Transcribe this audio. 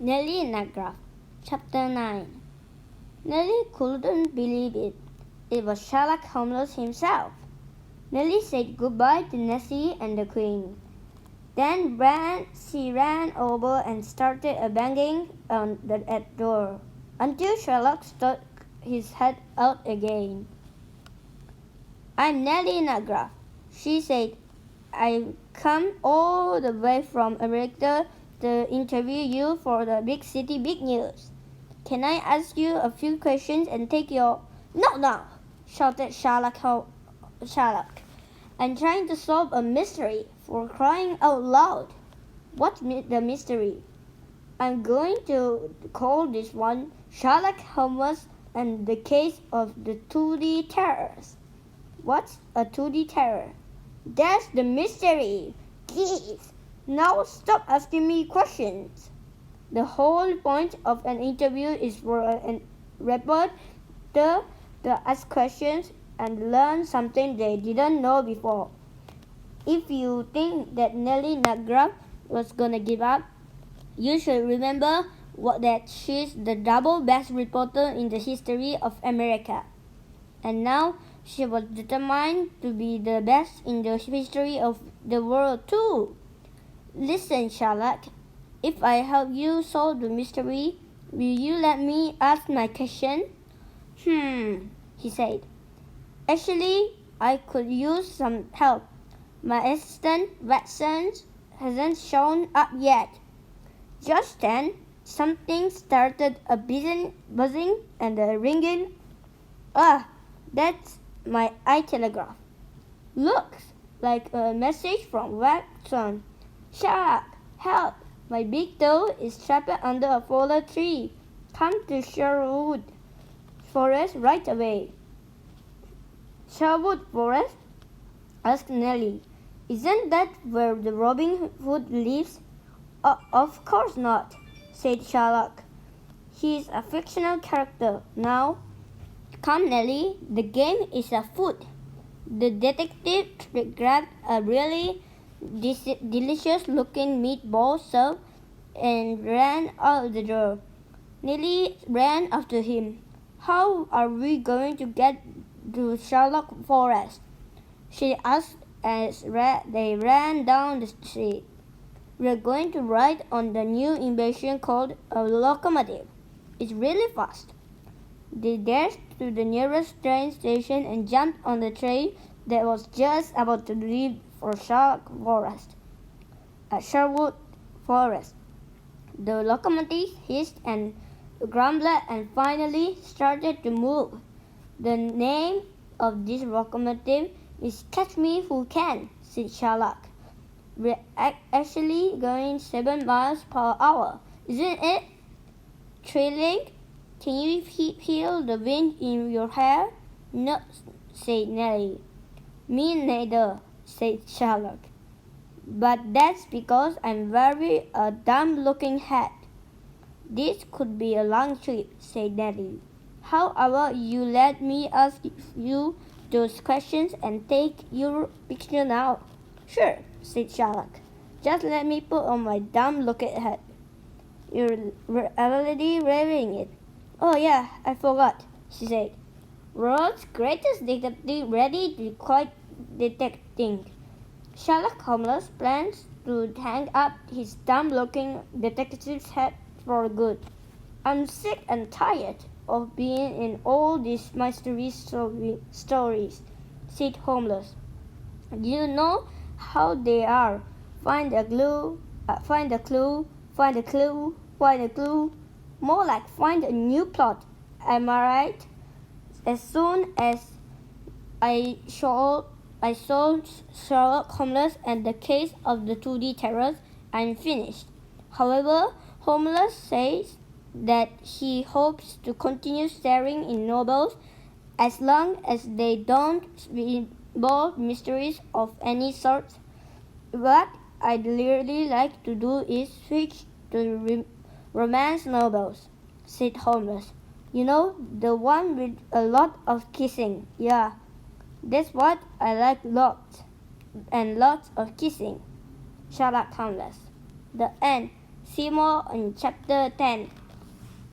Nellie Nutgraf, Chapter 9. Nellie couldn't believe it. It was Sherlock Holmes himself. Nellie said goodbye to Nessie and the Queen. Then she ran over and started banging on the door until Sherlock stuck his head out again. "I'm Nellie Nutgraf," she said. "I've come all the way from America to interview you for the big city big news. Can I ask you a few questions and take your—" No, shouted Sherlock. "I'm trying to solve a mystery, for crying out loud." "What's the mystery?" "I'm going to call this one Sherlock Holmes and the Case of the 2D Terrors." "What's a 2D terror?" "That's the mystery. Geez. Now stop asking me questions." The whole point of an interview is for a reporter to ask questions and learn something they didn't know before. If you think that Nellie Nutgraf was gonna give up, you should remember that she's the double best reporter in the history of America. And now she was determined to be the best in the history of the world too. "Listen, Sherlock, if I help you solve the mystery, will you let me ask my question?" He said. "Actually, I could use some help. My assistant, Watson, hasn't shown up yet." Just then, something started a buzzing and a ringing. That's my telegraph. Looks like a message from Watson. "Sherlock, help! My big toe is trapped under a fallen tree. Come to Sherwood Forest right away." "Sherwood Forest?" asked Nellie. "Isn't that where the Robin Hood lives?" Of course not," said Sherlock. "He's a fictional character now. Come, Nellie, the game is afoot." The detective grabbed a really delicious-looking meatball soup and ran out the door. Nellie ran after him. "How are we going to get to Sherlock Forest?" she asked as they ran down the street. "We're going to ride on the new invention called a locomotive. It's really fast." They dashed to the nearest train station and jumped on the train that was just about to leave for Sherwood Forest. The locomotive hissed and grumbled and finally started to move. "The name of this locomotive is Catch Me If You Can," said Sherlock. "We're actually going 7 miles per hour, isn't it?" "Thrilling. Can you feel the wind in your hair?" "No," said Nellie. "Me neither," said Sherlock. "But that's because I'm wearing a dumb-looking hat." "This could be a long trip," said Nellie. "How about you let me ask you those questions and take your picture now?" "Sure," said Sherlock. "Just let me put on my dumb-looking hat." "You're already wearing it." "Oh yeah, I forgot," she said. "World's greatest detective ready to quit detecting." Sherlock Holmes plans to hang up his dumb-looking detective's hat for good. "I'm sick and tired of being in all these mystery stories," said Holmes. "You know how they are. Find a clue, find a clue, find a clue, find a clue. More like find a new plot. Am I right? As soon as I solved Sherlock Holmes and the Case of the 2D Terrors, I'm finished." However, Holmes says that he hopes to continue staring in novels as long as they don't involve mysteries of any sort. "What I'd really like to do is switch to romance novels," said Holmes. "You know, the one with a lot of kissing." "Yeah, that's what I like, lots and lots of kissing." Sherlock Holmes. The end. See more in chapter 10.